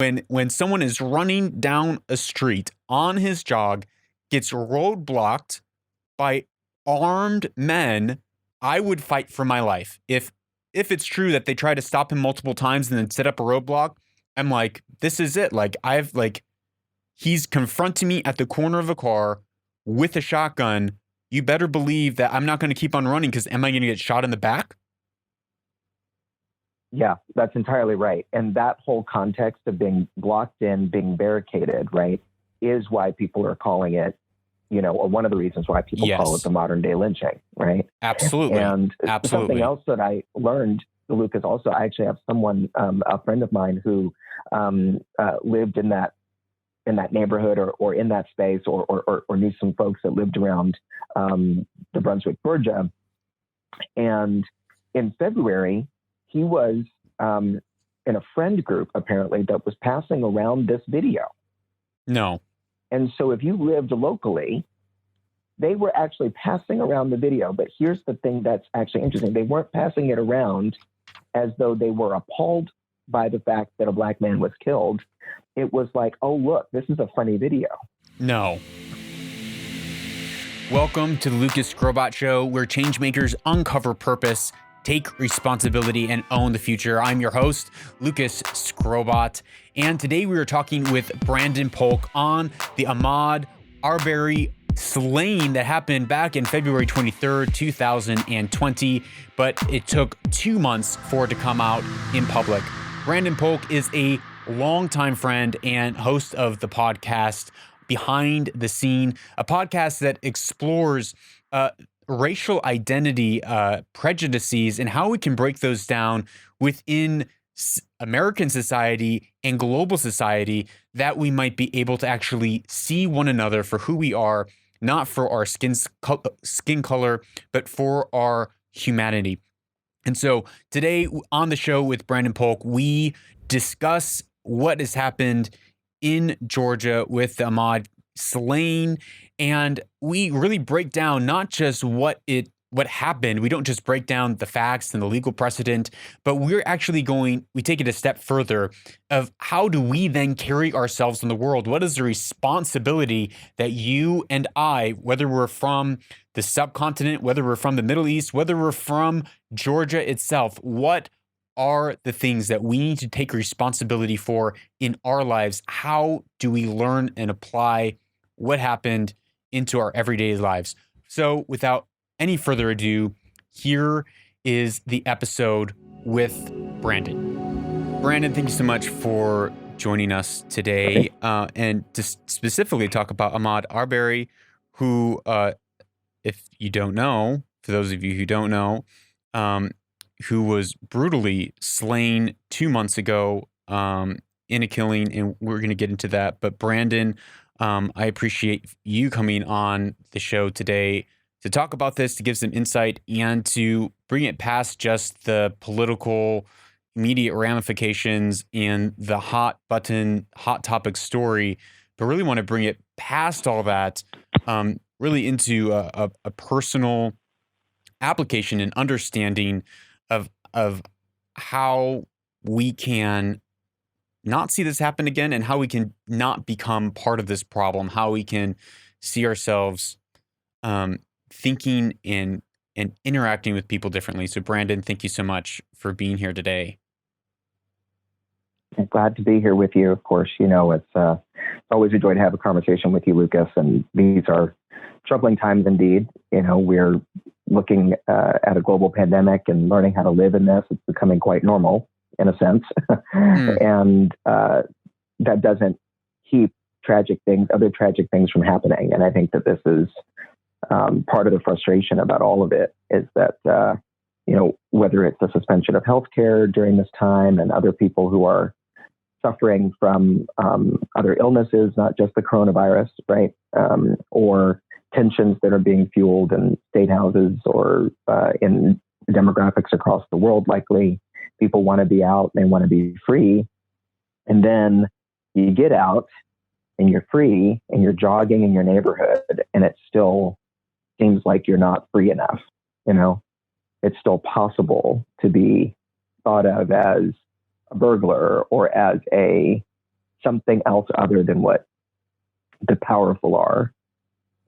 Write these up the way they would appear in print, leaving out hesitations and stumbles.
When someone is running down a street on his jog, gets roadblocked by armed men, I would fight for my life. If it's true that they try to stop him multiple times and then set up a roadblock, I'm like, this is it. He's confronting me at the corner of a car with a shotgun. You better believe that I'm not going to keep on running, because am I going to get shot in the back? Yeah, that's entirely right. And that whole context of being blocked in, being barricaded, right, is why people are calling it, or one of the reasons why people call it the modern day lynching, right? Absolutely. And something else that I learned, Lucas, also, I actually have someone, a friend of mine who lived in that neighborhood or in that space or knew some folks that lived around the Brunswick, Georgia. And in February, he was in a friend group, apparently, that was passing around this video. No. And so if you lived locally, they were actually passing around the video. But here's the thing that's actually interesting. They weren't passing it around as though they were appalled by the fact that a black man was killed. It was like, oh, look, this is a funny video. No. Welcome to the Lucas Skrobot Show, where changemakers uncover purpose, take responsibility, and own the future. I'm your host, Lucas Skrobot, and today we are talking with Branden Polk on the Ahmaud Arbery slaying that happened back in February 23rd, 2020, but it took 2 months for it to come out in public. Branden Polk is a longtime friend and host of the podcast Behind the Scene, a podcast that explores racial identity prejudices and how we can break those down within American society and global society, that we might be able to actually see one another for who we are, not for our skin color, but for our humanity. And so today on the show with Branden Polk, we discuss what has happened in Georgia with the Ahmaud slaying, and we really break down not just what happened. We don't just break down the facts and the legal precedent, but we're actually we take it a step further of how do we then carry ourselves in the world? What is the responsibility that you and I, whether we're from the subcontinent, whether we're from the Middle East, whether we're from Georgia itself, what are the things that we need to take responsibility for in our lives? How do we learn and apply what happened into our everyday lives? So without any further ado, here is the episode with Branden. Branden, thank you so much for joining us today, and to specifically talk about Ahmaud Arbery, who, if you don't know, for those of you who don't know, who was brutally slain 2 months ago in a killing, and we're going to get into that. But Branden, I appreciate you coming on the show today to talk about this, to give some insight, and to bring it past just the political immediate ramifications and the hot topic story, but really want to bring it past all that, really into a personal application and understanding of how we can not see this happen again, and how we can not become part of this problem, how we can see ourselves thinking and interacting with people differently. So Branden, thank you so much for being here today. I'm glad to be here with you. Of course, it's always a joy to have a conversation with you, Lucas, and these are troubling times indeed. We're looking at a global pandemic and learning how to live in this. It's becoming quite normal in a sense. And that doesn't keep other tragic things from happening. And I think that this is part of the frustration about all of it, is that, whether it's the suspension of healthcare during this time and other people who are suffering from other illnesses, not just the coronavirus, right? Or tensions that are being fueled in state houses or in demographics across the world. Likely people want to be out, they want to be free. And then you get out and you're free and you're jogging in your neighborhood, and it still seems like you're not free enough. It's still possible to be thought of as a burglar or as a something else other than what the powerful are,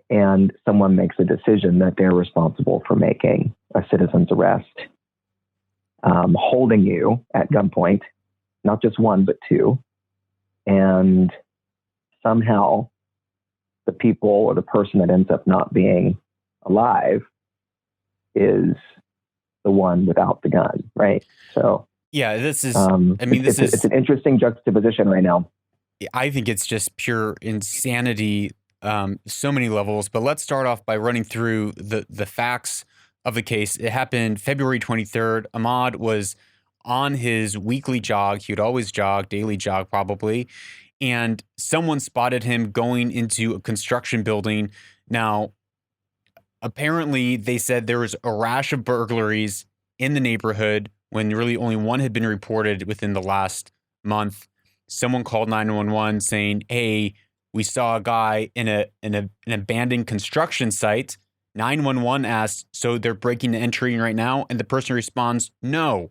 and someone makes a decision that they're responsible for making a citizen's arrest, holding you at gunpoint, not just one, but two, and somehow the people or the person that ends up not being alive is the one without the gun, right? So yeah, this is, it's an interesting juxtaposition right now. I think it's just pure insanity, so many levels. But let's start off by running through the facts of the case. It happened February 23rd. Ahmaud was on his weekly jog. He would always jog, daily jog probably. And someone spotted him going into a construction building. Now, apparently, they said there was a rash of burglaries in the neighborhood when really only one had been reported within the last month. Someone called 911 saying, "Hey, we saw a guy in an abandoned construction site." 911 asked, "So they're breaking and entering right now?" And the person responds, "No,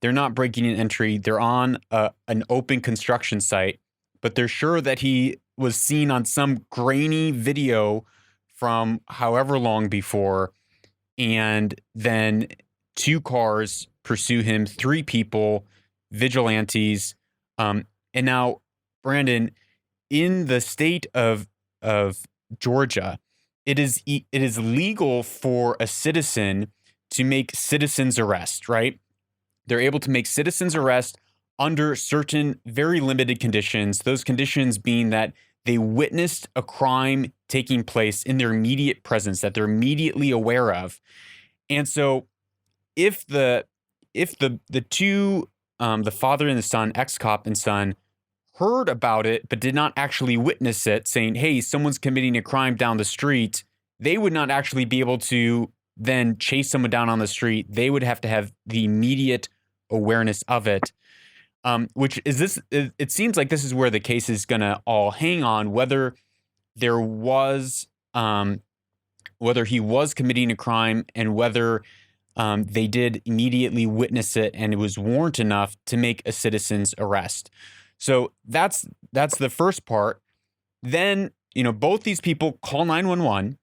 they're not breaking an entry. They're on an open construction site, but they're sure that he was seen on some grainy video from however long before." And then two cars pursue him, three people, vigilantes. And now, Branden, in the state of Georgia, it is legal for a citizen to make citizen's arrest, right? They're able to make citizen's arrest under certain very limited conditions. Those conditions being that they witnessed a crime taking place in their immediate presence that they're immediately aware of. And so if the two, the father and the son, ex-cop and son, heard about it but did not actually witness it, saying, "Hey, someone's committing a crime down the street," they would not actually be able to then chase someone down on the street. They would have to have the immediate awareness of it. Which is this? It seems like this is where the case is going to all hang on, whether there was, whether he was committing a crime and whether they did immediately witness it and it was warrant enough to make a citizen's arrest. So that's the first part. Then, both these people call 911.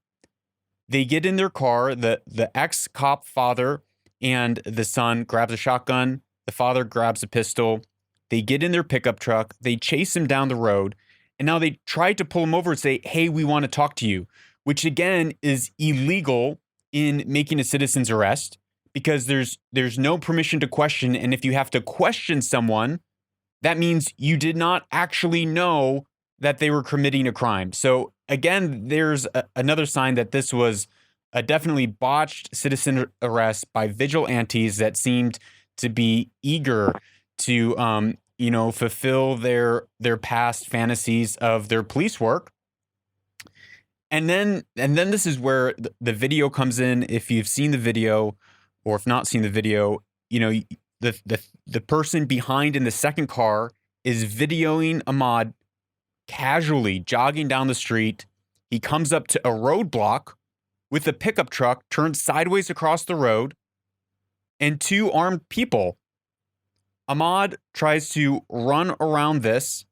They get in their car. The ex-cop father and the son grabs a shotgun. The father grabs a pistol. They get in their pickup truck. They chase him down the road. And now they try to pull him over and say, "Hey, we want to talk to you," which again is illegal in making a citizen's arrest because there's no permission to question. And if you have to question someone, that means you did not actually know that they were committing a crime. So again, there's another sign that this was a definitely botched citizen arrest by vigilantes that seemed to be eager to, fulfill their past fantasies of their police work. And then this is where the video comes in. If you've seen the video, or if not seen the video, the person behind in the second car is videoing Ahmaud casually jogging down the street. He comes up to a roadblock with a pickup truck, turns sideways across the road, and two armed people. Ahmaud tries to run around this,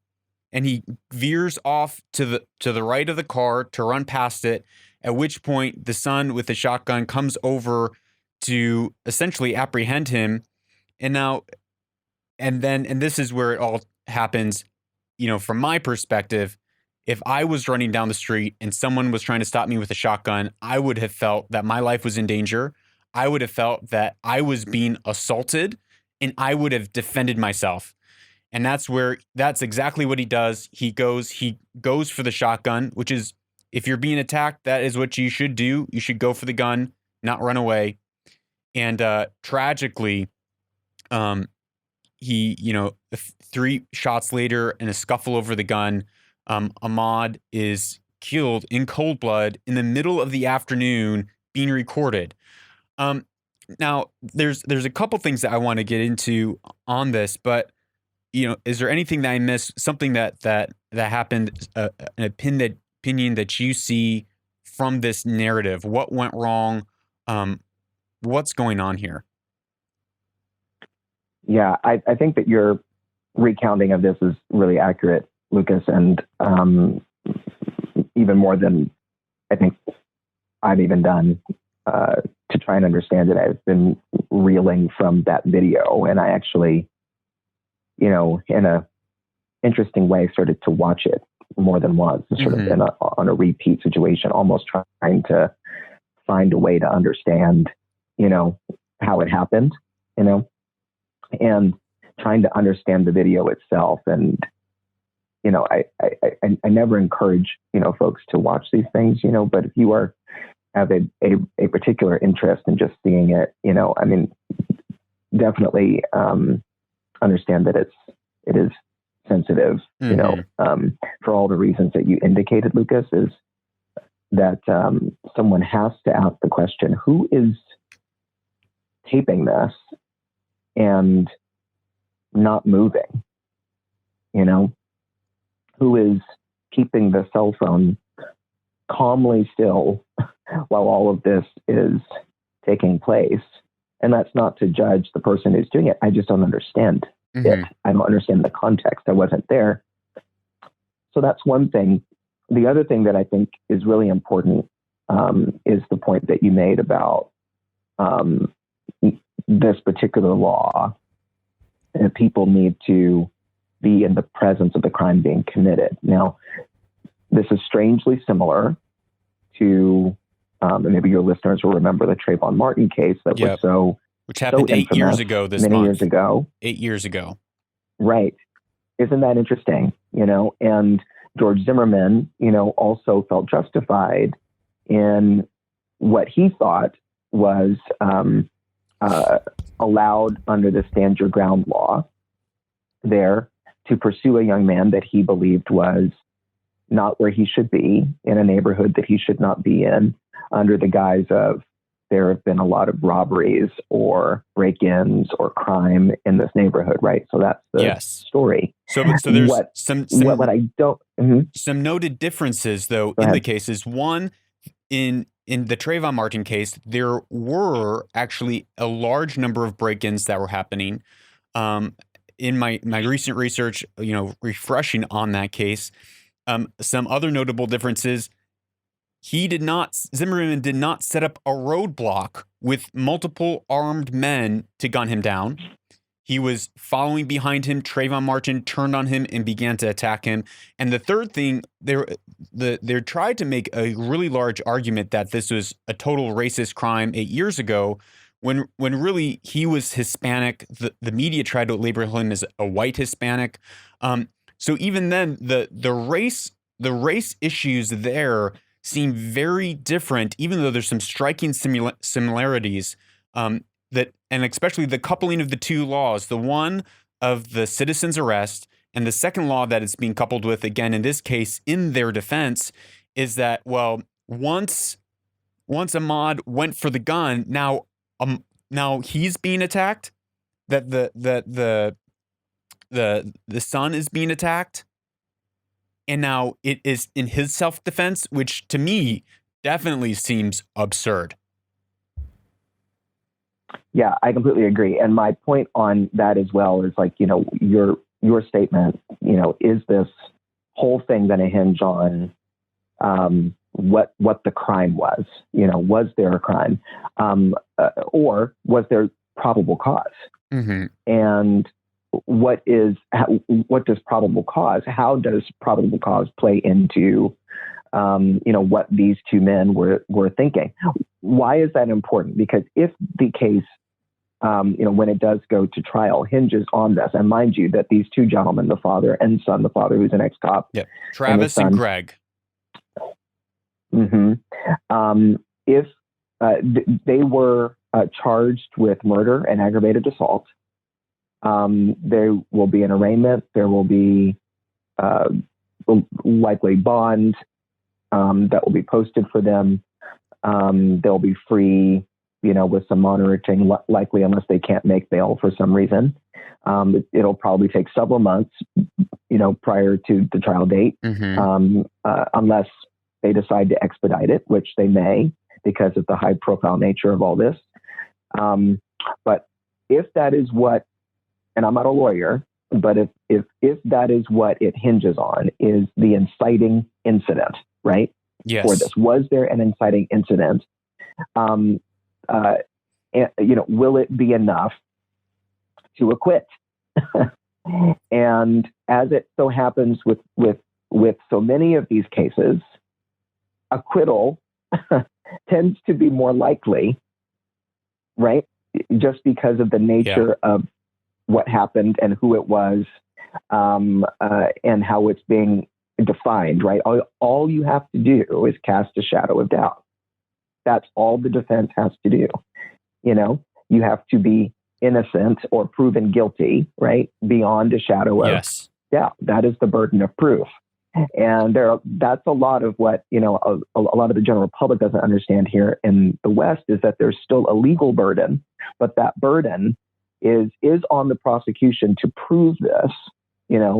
and he veers off to the right of the car to run past it, at which point the son with the shotgun comes over to essentially apprehend him. And this is where it all happens. From my perspective, if I was running down the street and someone was trying to stop me with a shotgun, I would have felt that my life was in danger. I would have felt that I was being assaulted, and I would have defended myself. And that's exactly what he does. He goes for the shotgun, which is, if you're being attacked, that is what you should do. You should go for the gun, not run away. And tragically, he, 3 shots later in a scuffle over the gun, Ahmaud is killed in cold blood in the middle of the afternoon, being recorded. Now there's a couple things that I want to get into on this, but is there anything that I missed? Something that happened, an opinion that you see from this narrative? What went wrong? What's going on here? Yeah, I think that your recounting of this is really accurate. Lucas, and even more than I think I've even done to try and understand it. I've been reeling from that video, and I actually, in a interesting way, started to watch it more than once, sort of on a repeat situation, almost trying to find a way to understand, how it happened, and trying to understand the video itself. And, I never encourage, folks to watch these things, but if you have a particular interest in just seeing it, definitely understand that it is sensitive, for all the reasons that you indicated, Lucas, is that someone has to ask the question, who is taping this and not moving? Who is keeping the cell phone calmly still while all of this is taking place? And that's not to judge the person who's doing it. I just don't understand it. I don't understand the context. I wasn't there. So that's one thing. The other thing that I think is really important is the point that you made about this particular law. And people need to be in the presence of the crime being committed. Now, this is strangely similar to, and maybe your listeners will remember the Trayvon Martin case that was which happened 8 years ago many years ago. 8 years ago. Right. Isn't that interesting? And George Zimmerman, also felt justified in what he thought was allowed under the stand your ground law there to pursue a young man that he believed was not where he should be, in a neighborhood that he should not be in, under the guise of there have been a lot of robberies or break-ins or crime in this neighborhood, right? So that's the story. So there's what I don't... Some noted differences, though, in the cases. One, in the Trayvon Martin case, there were actually a large number of break-ins that were happening. In my recent research, refreshing on that case, some other notable differences. Zimmerman did not set up a roadblock with multiple armed men to gun him down. He was following behind him. Trayvon Martin turned on him and began to attack him. And the third thing, they tried to make a really large argument that this was a total racist crime 8 years ago, when really he was Hispanic. The media tried to label him as a white Hispanic. So even then, the race issues there seem very different, even though there's some striking similarities. And especially the coupling of the two laws, the one of the citizen's arrest and the second law that it's being coupled with, again, in this case, in their defense, is that, well, once Ahmaud went for the gun, now he's being attacked, that the son is being attacked, and now it is in his self-defense, which to me definitely seems absurd. Yeah, I completely agree. And my point on that as well is your statement, is this whole thing going to hinge on what the crime was? Was there a crime? Or was there probable cause? And what does probable cause? How does probable cause play into what these two men were thinking? Why is that important? Because if the case, when it does go to trial, hinges on this, and mind you that these two gentlemen, the father and son, the father who's an ex-cop, Travis and Greg, if they were charged with murder and aggravated assault, there will be an arraignment. There will be likely bond that will be posted for them. They'll be free, with some monitoring, likely, unless they can't make bail for some reason. It'll probably take several months, prior to the trial date, unless they decide to expedite it, which they may because of the high profile nature of all this. But if that is what, and I'm not a lawyer, But if that is what it hinges on, is the inciting incident, right? Yes. For this, was there an inciting incident? Will it be enough to acquit? And as it so happens with so many of these cases, acquittal tends to be more likely, right? Just because of the nature of what happened and who it was, and how it's being defined, right? All you have to do is cast a shadow of doubt. That's all the defense has to do. You have to be innocent or proven guilty, right? Beyond a shadow of doubt. That is the burden of proof. And that's a lot of what, a lot of the general public doesn't understand here in the West, is that there's still a legal burden, but that burden is on the prosecution to prove this,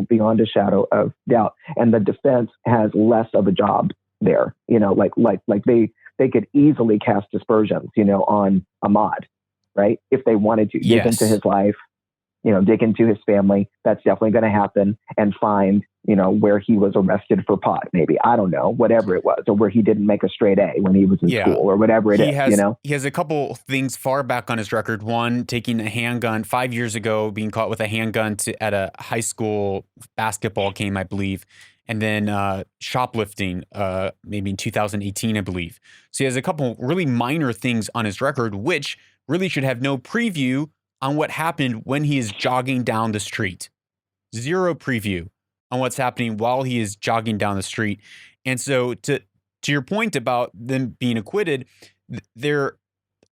beyond a shadow of doubt. And the defense has less of a job there, like they could easily cast aspersions, on Ahmaud, right? If they wanted to dig into his life, dig into his family. That's definitely going to happen, and find, where he was arrested for pot, maybe, I don't know, whatever it was, or where he didn't make a straight A when he was in school, or whatever it is. He has a couple things far back on his record. One, taking a handgun 5 years ago, being caught with a handgun at a high school basketball game, I believe. And then shoplifting, maybe in 2018, I believe. So he has a couple really minor things on his record, which really should have no preview on what happened when he is jogging down the street. Zero preview on what's happening while he is jogging down the street. And so to your point about them being acquitted, there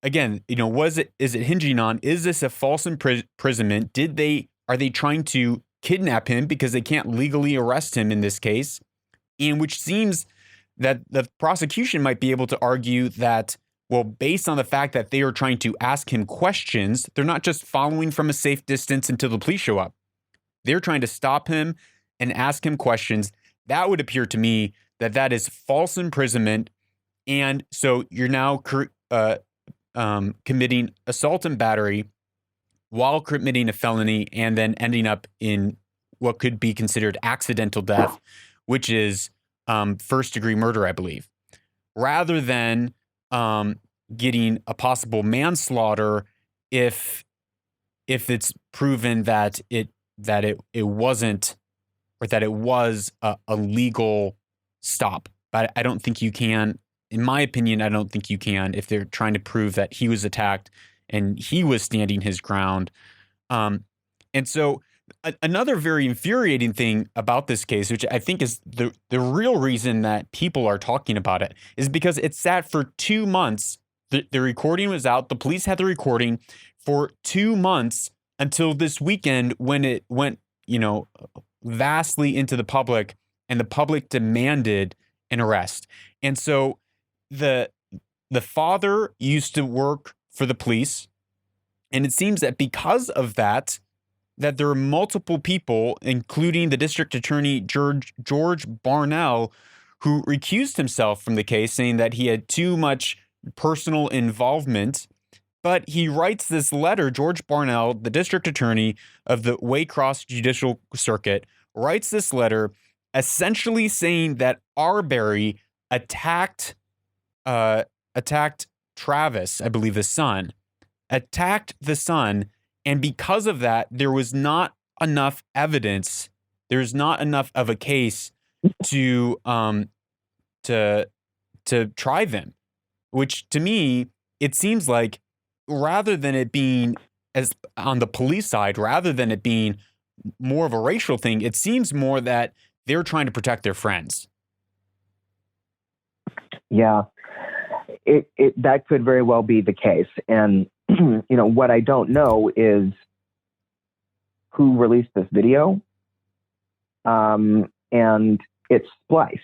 again, is it hinging on, is this a false imprisonment? Are they trying to kidnap him because they can't legally arrest him in this case? And which seems that the prosecution might be able to argue that, well, based on the fact that they are trying to ask him questions, they're not just following from a safe distance until the police show up. They're trying to stop him and ask him questions. That would appear to me that is false imprisonment. And so you're now committing assault and battery while committing a felony, and then ending up in what could be considered accidental death, which is first-degree murder, I believe, rather than getting a possible manslaughter if it's proven that it wasn't, or that it was a legal stop. But I don't think you can, in my opinion, I don't think you can, if they're trying to prove that he was attacked and he was standing his ground. And so another very infuriating thing about this case, which I think is the real reason that people are talking about it, is because it sat for 2 months. The recording was out. The police had the recording for 2 months until this weekend, when it went, vastly into the public, and the public demanded an arrest. And so the father used to work for the police, and it seems that because of that there are multiple people, including the district attorney George Barnell, who recused himself from the case, saying that he had too much personal involvement. But he writes this letter, George Barnell, the district attorney of the Waycross Judicial Circuit, writes this letter essentially saying that Arbery attacked Travis, I believe the son, and because of that, there was not enough evidence. There's not enough of a case to try them, which to me, it seems like, rather than it being, as on the police side, rather than it being more of a racial thing, it seems more that they're trying to protect their friends. Yeah, that could very well be the case. And, what I don't know is who released this video. And it's spliced,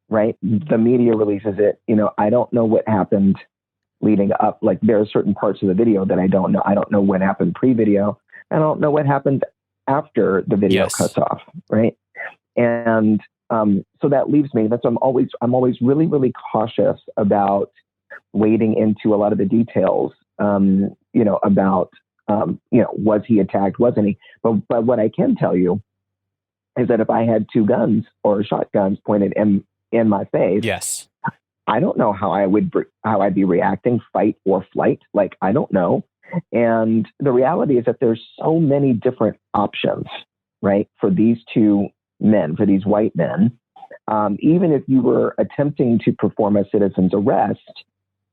right? The media releases it. I don't know what happened leading up. Like, there are certain parts of the video that I don't know. I don't know what happened pre-video. I don't know what happened after the video cuts off, right? And so that leaves me. I'm always really, really cautious about wading into a lot of the details, about Was he attacked? Wasn't he? But what I can tell you is that if I had two guns or shotguns pointed in my face, yes, I don't know how I'd be reacting, fight or flight. Like, I don't know. And the reality is that there's so many different options, right, for these two men, for these white men. Even if you were attempting to perform a citizen's arrest,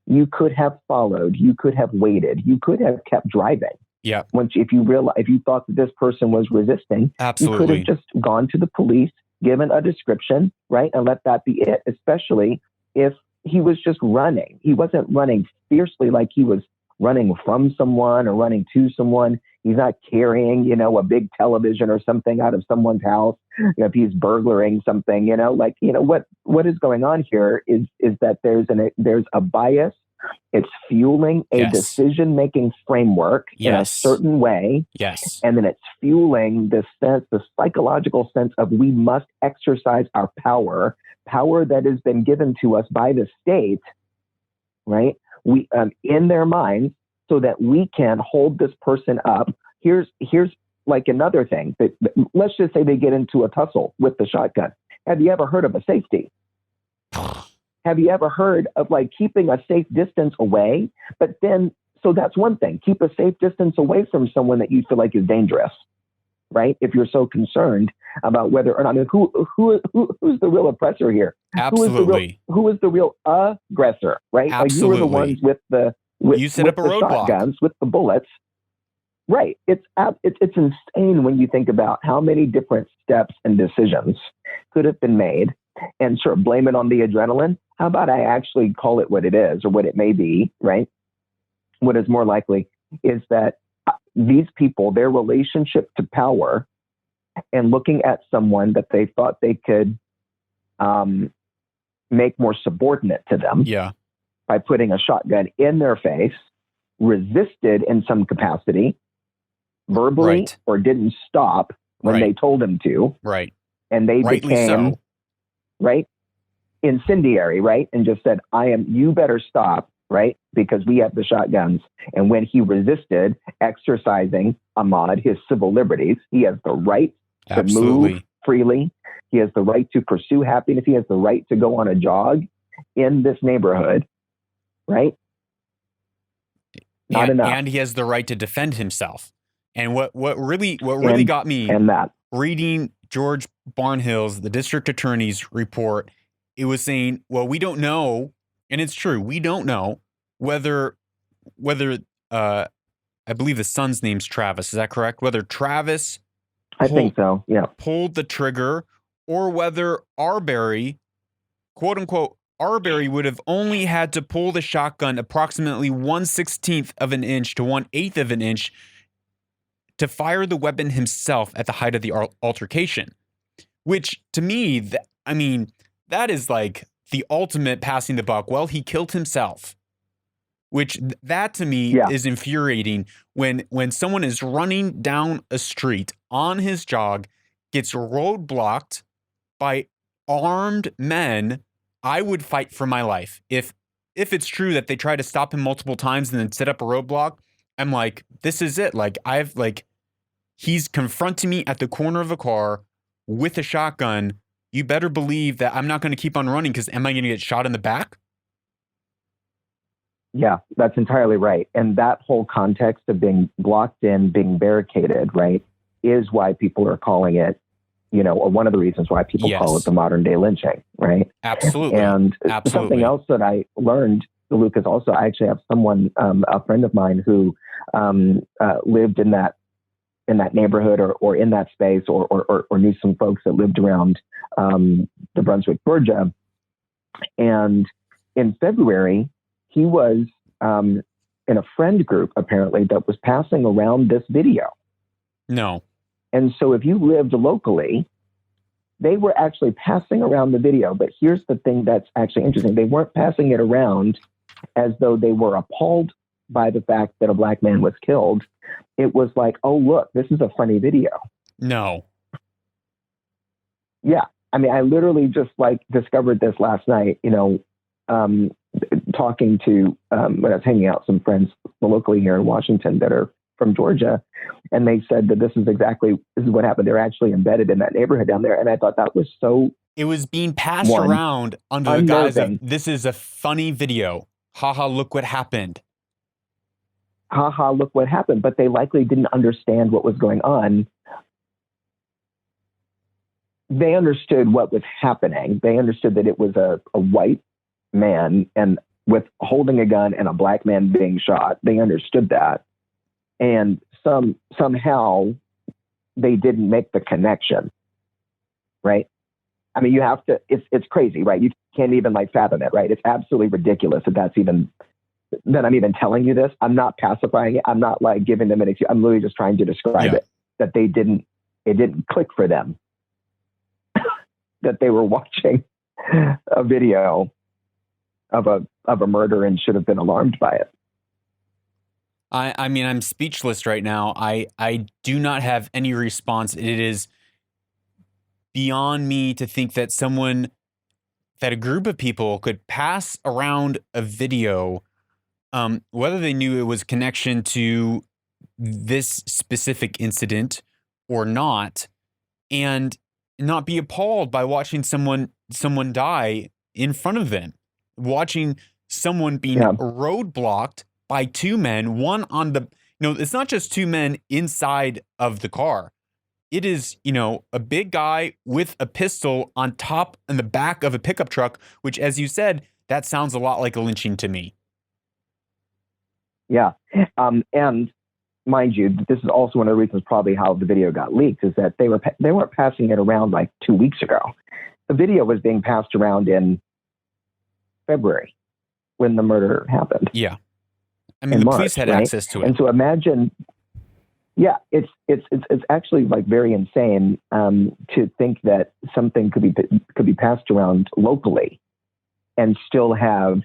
you could have followed, you could have waited, you could have kept driving. Yeah. If you thought that this person was resisting, absolutely, you could have just gone to the police, given a description, right, and let that be it. Especially if he was just running. He wasn't running fiercely like he was running from someone or running to someone. He's not carrying, a big television or something out of someone's house. If he's burglaring something, what is going on here is that there's a bias. It's fueling a yes, decision-making framework yes, in a certain way. Yes. And then it's fueling the psychological sense of we must exercise our power that has been given to us by the state, right? We in their minds, so that we can hold this person up. Here's like another thing that let's just say they get into a tussle with the shotgun. Have you ever heard of a safety? Have you ever heard of like keeping a safe distance away? But then, so that's one thing. Keep a safe distance away from someone that you feel like is dangerous, right? If you're so concerned about whether or not, who's the real oppressor here? Absolutely. Who is the real aggressor, right? Absolutely. Like you were the ones with you set up a roadblock. Shotguns, with the bullets. Right. It's insane when you think about how many different steps and decisions could have been made, and sort of blame it on the adrenaline. How about I actually call it what it is or what it may be, right? What is more likely is that these people, their relationship to power and looking at someone that they thought they could make more subordinate to them by putting a shotgun in their face, resisted in some capacity, verbally, or didn't stop when they told him to. Right. And they rightly became, so. Incendiary, right? And just said, you better stop, right? Because we have the shotguns. And when he resisted exercising Ahmaud, his civil liberties, he has the right to move freely. He has the right to pursue happiness. He has the right to go on a jog in this neighborhood, right? Not enough. And he has the right to defend himself. And what really got me reading George Barnhill's, the district attorney's report, it was saying, well, we don't know, and it's true, we don't know whether I believe the son's name's Travis. Is that correct? Whether Travis I think so, yeah, pulled the trigger, or whether Arbery, quote unquote, Arbery would have only had to pull the shotgun approximately 1/16 of an inch to 1/8 of an inch to fire the weapon himself at the height of the altercation. Which, to me, that is like the ultimate passing the buck. Well, he killed himself. Which, that to me is infuriating when someone is running down a street on his jog, gets roadblocked by armed men. I would fight for my life. If it's true that they try to stop him multiple times and then set up a roadblock, I'm like, this is it. Like, he's confronting me at the corner of a car with a shotgun. You better believe that I'm not going to keep on running, because am I going to get shot in the back? Yeah, that's entirely right. And that whole context of being blocked in, being barricaded, right, is why people are calling it, or one of the reasons why people call it the modern day lynching, right? Absolutely. And something else that I learned, Lucas, also, I actually have someone, a friend of mine who lived in that neighborhood or in that space or knew some folks that lived around the Brunswick, Georgia. And in February, he was in a friend group, apparently, that was passing around this video. No. And so if you lived locally, they were actually passing around the video. But here's the thing that's actually interesting. They weren't passing it around as though they were appalled by the fact that a black man was killed. It was like, oh, look, this is a funny video. No. Yeah. I literally just discovered this last night, talking to, when I was hanging out, some friends locally here in Washington that are from Georgia, and they said that this is what happened. They're actually embedded in that neighborhood down there, and I thought that was so. It was being passed around under the guise of, this is a funny video. Haha, look what happened. Haha, look what happened. But they likely didn't understand what was going on. They understood what was happening. They understood that it was a white man and with holding a gun and a black man being shot. They understood that. And somehow they didn't make the connection, right? I mean, you have to, it's crazy, right? You can't even fathom it, right? It's absolutely ridiculous that I'm even telling you this. I'm not pacifying it. I'm not giving them an excuse. I'm literally just trying to describe it, that it didn't click for them, that they were watching a video of a murder and should have been alarmed by it. I mean, I'm speechless right now. I do not have any response. It is beyond me to think that that a group of people could pass around a video, whether they knew it was connection to this specific incident or not, and not be appalled by watching someone die in front of them, watching someone being roadblocked by two men, one on the, it's not just two men inside of the car. It is, a big guy with a pistol on top and the back of a pickup truck, which, as you said, that sounds a lot like a lynching to me. Yeah. And mind you, this is also one of the reasons probably how the video got leaked, is that they weren't passing it around 2 weeks ago. The video was being passed around in February when the murder happened. Yeah. I mean, the police had access to it. And so imagine, it's actually very insane to think that something could be passed around locally and still have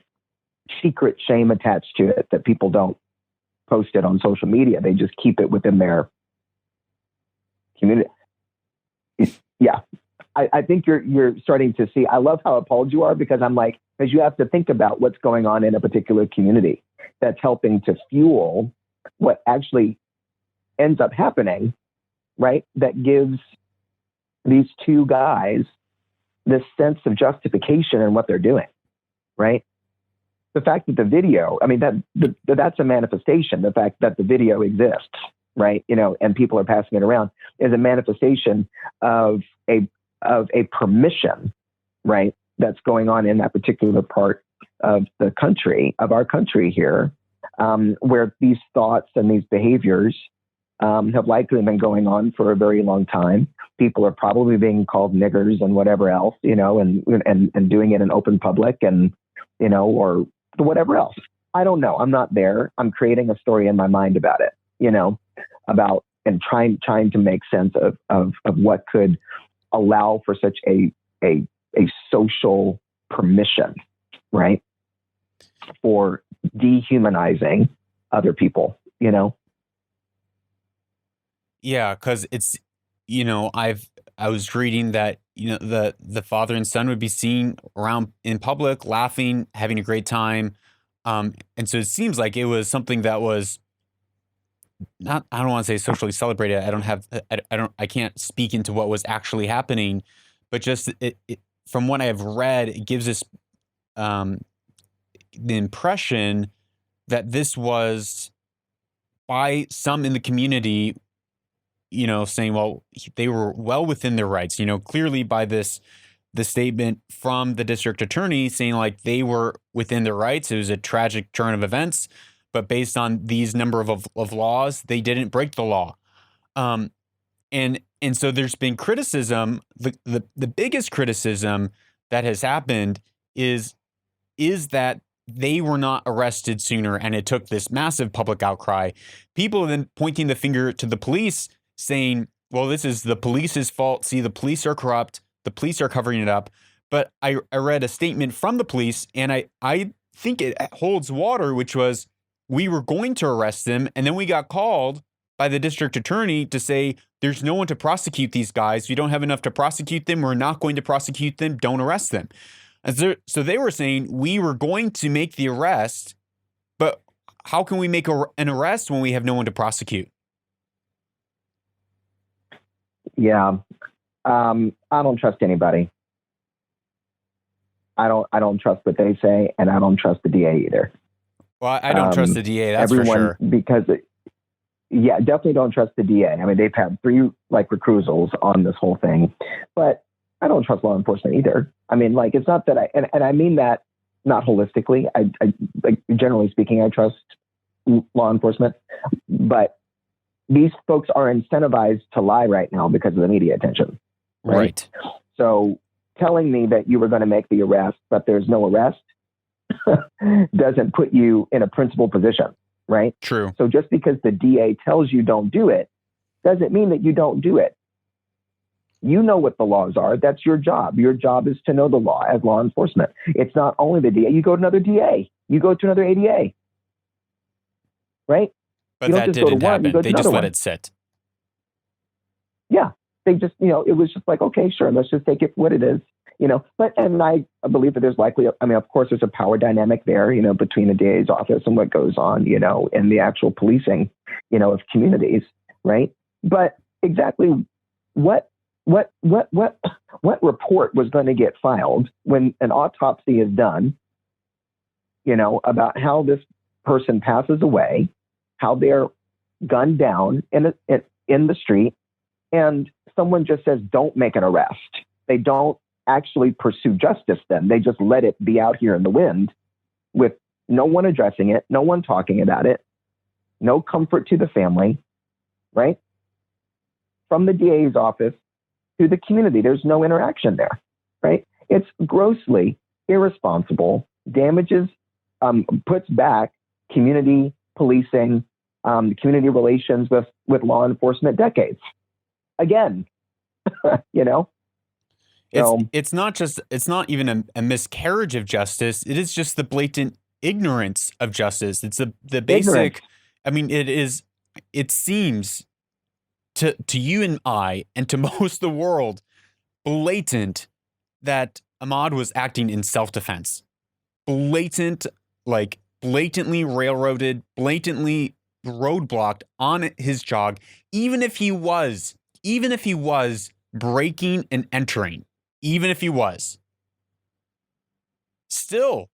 secret shame attached to it, that people don't post it on social media. They just keep it within their community. Yeah. I think you're starting to see, I love how appalled you are, because because you have to think about what's going on in a particular community that's helping to fuel what actually ends up happening, right? That gives these two guys this sense of justification in what they're doing, right? The fact that the video, I mean, that's a manifestation. The fact that the video exists, right? And people are passing it around, is a manifestation of a permission, right? That's going on in that particular part of the country, of our country here, where these thoughts and these behaviors have likely been going on for a very long time. People are probably being called niggers and whatever else, and doing it in open public, and, or whatever else. I don't know. I'm not there. I'm creating a story in my mind about it, about, and trying to make sense of what could allow for such a social permission, right? For dehumanizing other people, Yeah, because it's, I was reading that, the father and son would be seen around in public, laughing, having a great time. And so it seems like it was something that was not, I don't want to say socially celebrated. I can't speak into what was actually happening, but just from what I've read, it gives us the impression that this was by some in the community, saying, well, they were well within their rights, clearly by the statement from the district attorney saying they were within their rights. It was a tragic turn of events, but based on these number of laws, they didn't break the law. And so there's been criticism. The biggest criticism that has happened is that they were not arrested sooner, and it took this massive public outcry. People then pointing the finger to the police, saying, well, this is the police's fault. See, the police are corrupt. The police are covering it up. But I read a statement from the police, and I think it holds water, which was, we were going to arrest them, and then we got called by the district attorney to say, there's no one to prosecute these guys. We don't have enough to prosecute them. We're not going to prosecute them. Don't arrest them. And so they were saying, we were going to make the arrest, but how can we make an arrest when we have no one to prosecute? Yeah. I don't trust anybody. I don't trust what they say, and I don't trust the DA either. Well, I don't trust the DA. That's everyone, for sure. Because, definitely don't trust the DA. I mean, they've had 3 recusals on this whole thing, but I don't trust law enforcement either. I mean, it's not that and I mean that not holistically. I generally speaking, I trust law enforcement, but these folks are incentivized to lie right now because of the media attention. Right. So telling me that you were going to make the arrest, but there's no arrest doesn't put you in a principled position. Right. True. So just because the DA tells you don't do it doesn't mean that you don't do it. You know what the laws are. That's your job. Your job is to know the law as law enforcement. It's not only the DA. You go to another DA. You go to another ADA. Right? But that didn't happen. They just let it sit. Yeah. They just, it was just okay, sure, let's just take it for what it is. But I believe that there's likely, of course, there's a power dynamic there, between the DA's office and what goes on, in the actual policing, of communities. Right. But exactly what report was going to get filed when an autopsy is done, about how this person passes away, how they're gunned down in the street, and someone just says, don't make an arrest. They don't actually pursue justice then. They just let it be out here in the wind with no one addressing it, no one talking about it, no comfort to the family, right? From the DA's office to the community, there's no interaction there, right? It's grossly irresponsible, damages, puts back community policing, community relations with law enforcement decades. Again, It's not even a miscarriage of justice. It is just the blatant ignorance of justice. It's the basic. Ignorance. It seems to you and I and to most of the world blatant that Ahmaud was acting in self-defense. Blatantly railroaded, blatantly roadblocked on his jog, even if he was breaking and entering, even if he was still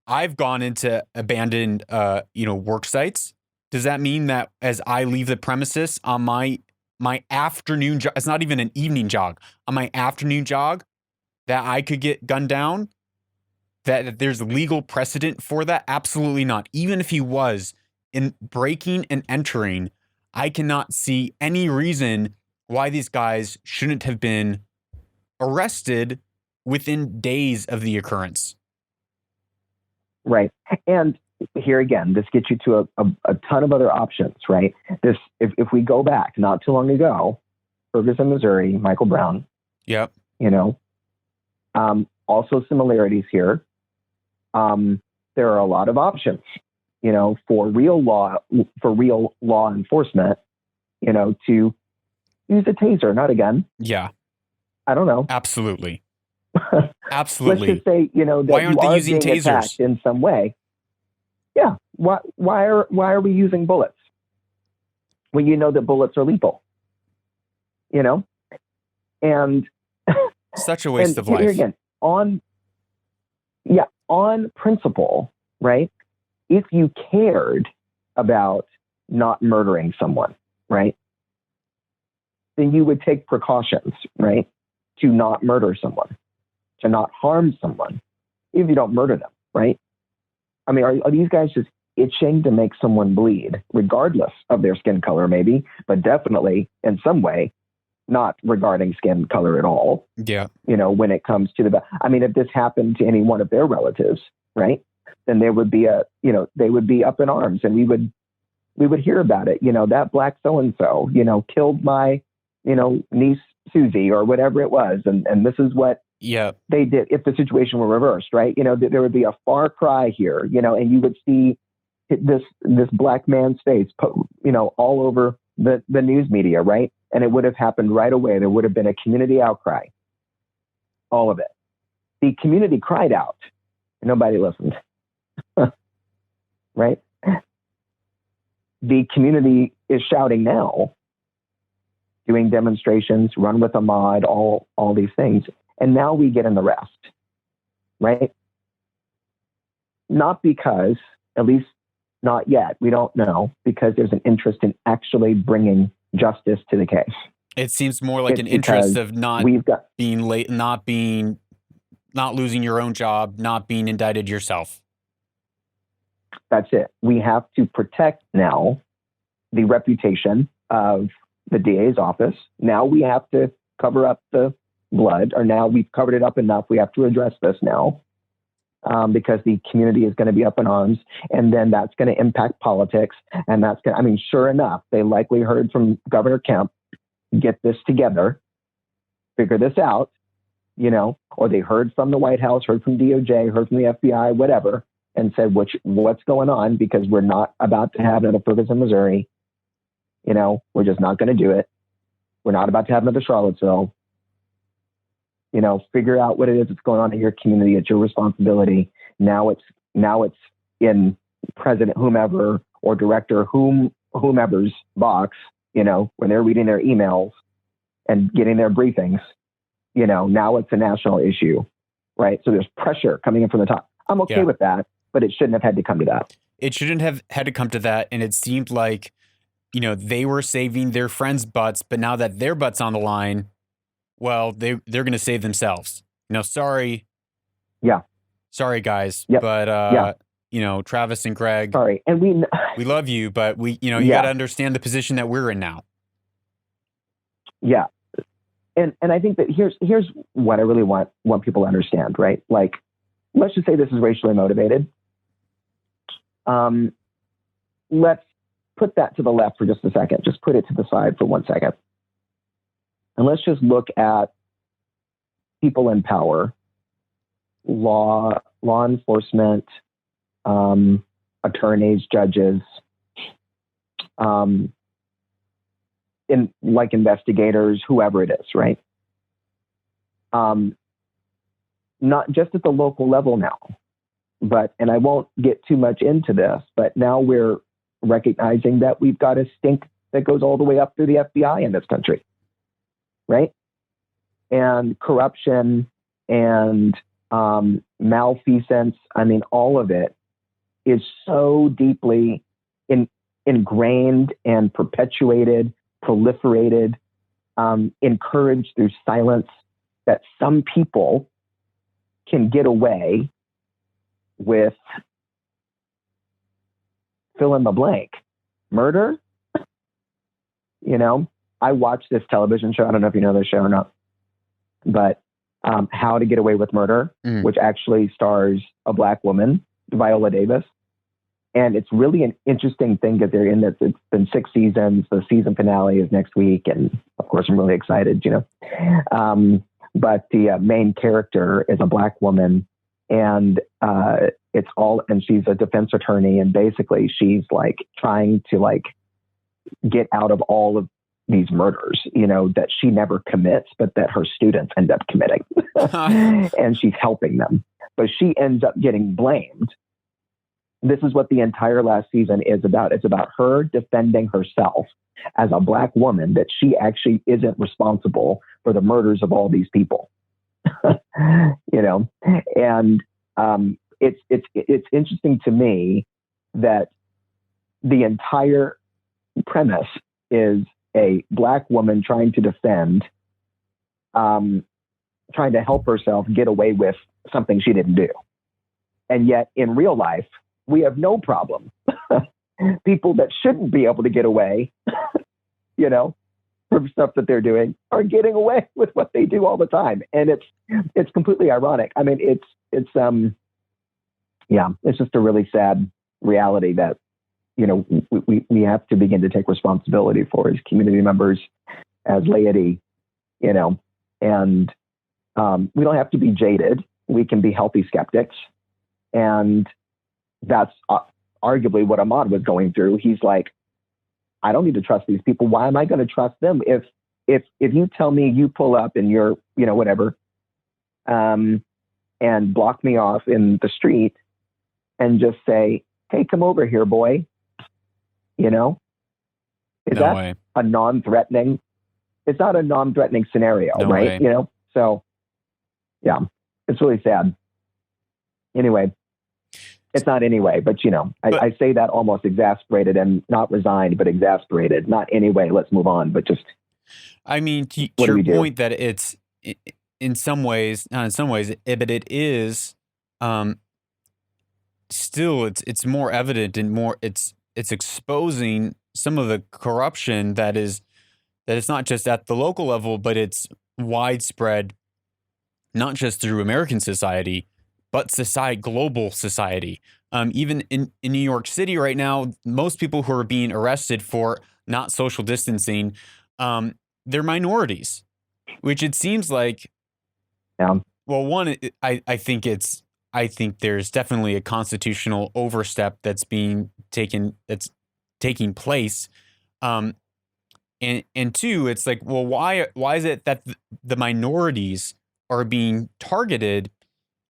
I've gone into abandoned work sites. Does that mean that as I leave the premises on my afternoon jog, it's not even an evening jog, on my afternoon jog, that I could get gunned down? That there's legal precedent for that? Absolutely not. Even if he was in breaking and entering, I cannot see any reason why these guys shouldn't have been arrested within days of the occurrence. Right. And here again, this gets you to a ton of other options, right? If we go back not too long ago, Ferguson, Missouri, Michael Brown. Yep. Also similarities here. There are a lot of options, for real law enforcement, to use a taser, not a gun. Yeah. I don't know. Absolutely. Absolutely. Let's just say, that why aren't you they are using being tasers attacked in some way? Yeah. Why are we using bullets when you know that bullets are lethal? And such a waste of life. Here again, on principle, right? If you cared about not murdering someone, right, then you would take precautions, right, to not murder someone, to not harm someone, if you don't murder them, right? I mean, are these guys just itching to make someone bleed, regardless of their skin color, maybe, but definitely in some way, not regarding skin color at all? Yeah. When it comes to if this happened to any one of their relatives, right, then there would be they would be up in arms, and we would hear about it. That black so-and-so, killed my, niece Susie, or whatever it was. And this is what they did if the situation were reversed, right? There would be a far cry here, and you would see this black man's face, all over the news media, right? And it would have happened right away. There would have been a community outcry, all of it. The community cried out. Nobody listened. right? The community is shouting now, doing demonstrations, run with Ahmaud, all these things. And now we get an arrest, right? Not because, at least not yet, we don't know, because there's an interest in actually bringing justice to the case. It seems more like an interest of not being late, not losing your own job, not being indicted yourself. That's it. We have to protect now the reputation of the DA's office. Now we have to cover up the blood, or now we've covered it up enough. We have to address this now because the community is going to be up in arms, and then that's going to impact politics. And that's going to, I mean, sure enough, they likely heard from Governor Kemp, get this together, figure this out, or they heard from the White House, heard from DOJ, heard from the FBI, whatever, and said, what's going on? Because we're not about to have another Ferguson, Missouri. We're just not going to do it. We're not about to have another Charlottesville. Figure out what it is that's going on in your community. It's your responsibility. Now it's in President whomever or Director whomever's box, when they're reading their emails and getting their briefings, now it's a national issue, right? So there's pressure coming in from the top. I'm okay with that, but it shouldn't have had to come to that. It shouldn't have had to come to that. And it seemed like, they were saving their friends' butts, but now that their butt's on the line, well, they're going to save themselves. Sorry. Yeah. Sorry, guys. Yep. But, Travis and Greg. Sorry. And we love you, but you got to understand the position that we're in now. Yeah. And I think that here's what I really want people to understand, right? Like, let's just say this is racially motivated. Let's put that to the left for just a second. Just put it to the side for 1 second. And let's just look at people in power, law enforcement, attorneys, judges, investigators, whoever it is, right? Not just at the local level now, and I won't get too much into this, but now we're recognizing that we've got a stink that goes all the way up through the FBI in this country, right? And corruption and malfeasance, all of it is so deeply ingrained and perpetuated, proliferated, encouraged through silence, that some people can get away with fill in the blank. Murder? I watched this television show. I don't know if you know this show or not, but How to Get Away with Murder, which actually stars a Black woman, Viola Davis. And it's really an interesting thing because they're in this. It's been 6 seasons. The season finale is next week. And of course, I'm really excited, But the main character is a Black woman, and she's a defense attorney. And basically she's like trying to get out of all of these murders, that she never commits, but that her students end up committing. And she's helping them, but she ends up getting blamed. This is what the entire last season is about. It's about her defending herself as a Black woman, that she actually isn't responsible for the murders of all these people. And it's interesting to me that the entire premise is a Black woman trying to defend, trying to help herself get away with something she didn't do. And yet in real life, we have no problem. People that shouldn't be able to get away, from stuff that they're doing, are getting away with what they do all the time. And it's completely ironic. It's just a really sad reality that, we have to begin to take responsibility for as community members, as laity, and we don't have to be jaded. We can be healthy skeptics. And that's arguably what Ahmaud was going through. He's like, I don't need to trust these people. Why am I going to trust them? If you tell me you pull up in your, whatever, and block me off in the street and just say, hey, come over here, boy. You know, is No that way. a non-threatening? It's not a non-threatening scenario, No right? way. You know, so yeah, it's really sad. Anyway, it's not anyway, but you know, I say that almost exasperated and not resigned, but exasperated. Not anyway, let's move on, but just. I mean, to What do your we do? point that it's in some ways, not in some ways, but it is still it's more evident and more it's exposing some of the corruption that it's not just at the local level, but it's widespread, not just through American society, but global society. Even in New York City right now, most people who are being arrested for not social distancing, they're minorities, which it seems like. Yeah. Well, one, I think there's definitely a constitutional overstep that's taking place. And two, it's like, well, why is it that the minorities are being targeted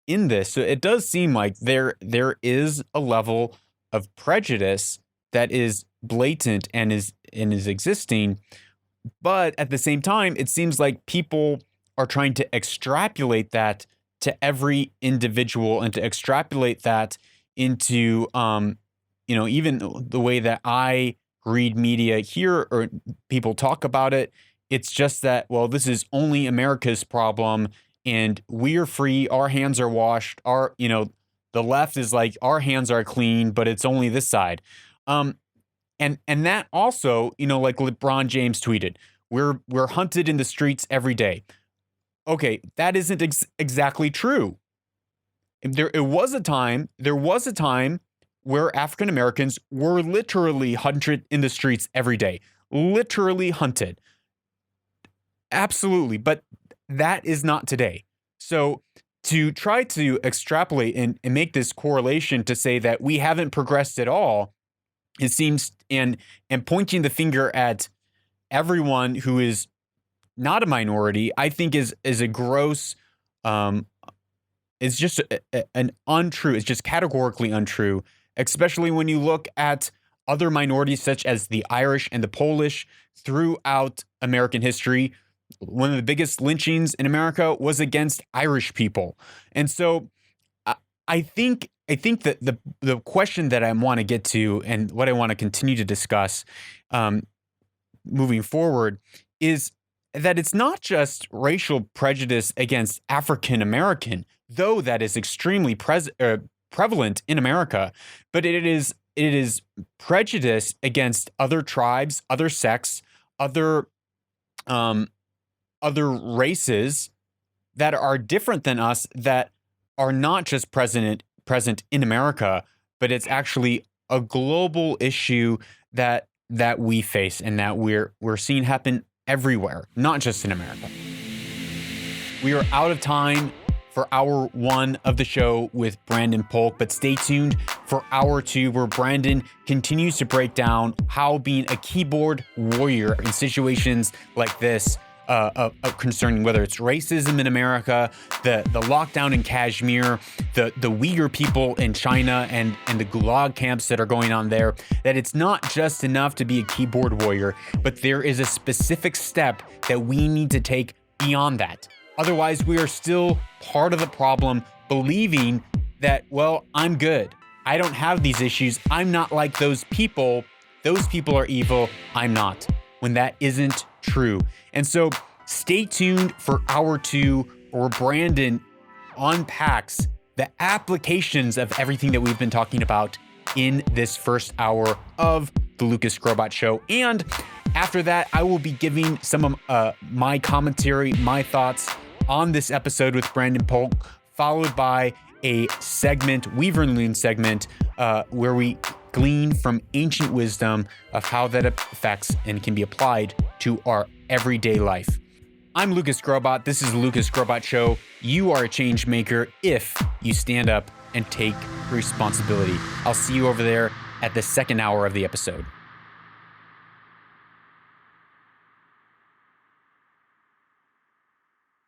in this? So it does seem like there is a level of prejudice that is blatant and is existing, but at the same time, it seems like people are trying to extrapolate that to every individual and to extrapolate that into even the way that I read media here or people talk about it. It's just that, well, this is only America's problem and we're free, our hands are washed, the left is like, our hands are clean, but it's only this side. And that also, like LeBron James tweeted, we're hunted in the streets every day. Okay, that isn't exactly true. There was a time where African Americans were literally hunted in the streets every day. Literally hunted. Absolutely, but that is not today. So to try to extrapolate and make this correlation to say that we haven't progressed at all, it seems, and pointing the finger at everyone who is not a minority, I think is a gross, it's just an untrue, it's just categorically untrue, especially when you look at other minorities such as the Irish and the Polish throughout American history. One of the biggest lynchings in America was against Irish people. And so I think that the question that I want to get to and what I want to continue to discuss moving forward is that it's not just racial prejudice against African American, though that is extremely prevalent in America, but it is prejudice against other tribes, other sects, other races that are different than us, that are not just present in America, but it's actually a global issue that we face and that we're seeing happen everywhere, not just in America. We are out of time for hour 1 of the show with Branden Polk, but stay tuned for hour 2, where Branden continues to break down how being a keyboard warrior in situations like this, concerning whether it's racism in America, the lockdown in Kashmir, the Uyghur people in China, and the Gulag camps that are going on there, that it's not just enough to be a keyboard warrior, but there is a specific step that we need to take beyond that. Otherwise, we are still part of the problem, believing that, well, I'm good, I don't have these issues, I'm not like those people are evil, I'm not, when that isn't true. And so stay tuned for hour 2, where Branden unpacks the applications of everything that we've been talking about in this first hour of the Lucas Skrobot Show. And after that, I will be giving some of my commentary, my thoughts on this episode with Branden Polk, followed by a segment, Weaverloon segment, where we glean from ancient wisdom of how that affects and can be applied to our everyday life. I'm Lucas Skrobot. This is the Lucas Skrobot Show. You are a change maker if you stand up and take responsibility. I'll see you over there at the second hour of the episode.